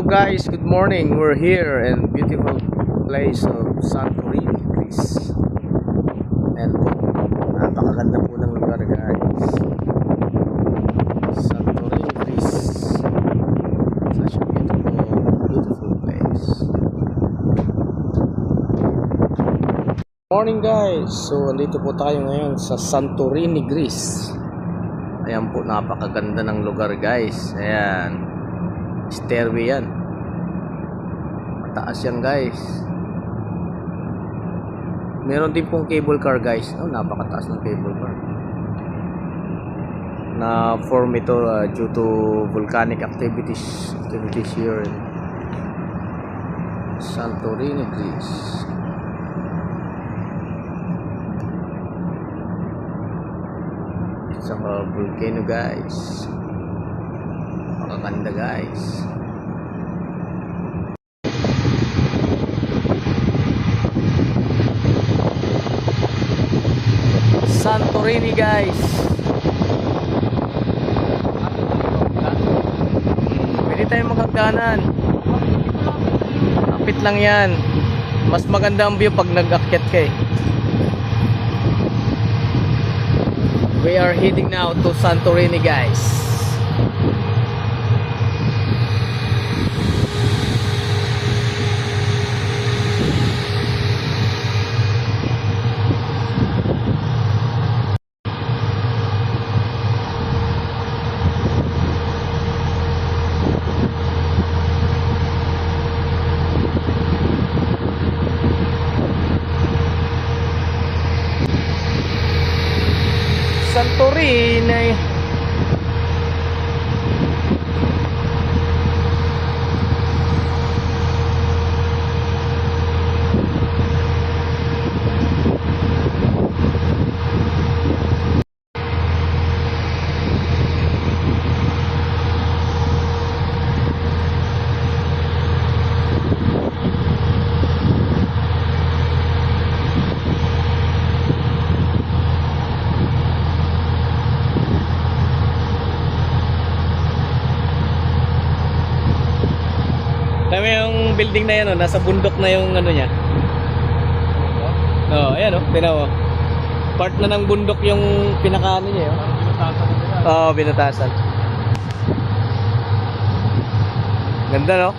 Guys, good morning. We're here in beautiful place of Santorini, Greece. And po, napakaganda po ng lugar, guys. Santorini, Greece. Such a beautiful place. Morning, guys. So, andito po tayo ngayon sa Santorini, Greece. Ayan po, napakaganda ng lugar, guys. Ayan. Stairway yan. Mataas yan, guys. Meron din pong cable car, guys. Oh, napakataas ng cable car. Na form ito due to volcanic activities here in Santorini, Greece. It's a volcano, guys. Makakanda, guys. Santorini, guys. Pwede tayong maghagdanan. Kapit lang yan. Mas maganda ang view pag nag-akyat ka eh. We are heading now to Santorini, guys. Santorini. Dami yung building na yan, oh. Nasa bundok na yung ano niya. Oo, ayan, oh. Tingnan mo. Part na ng bundok yung pinakaano niya, oh. Oo, binutasan. Ganda, no?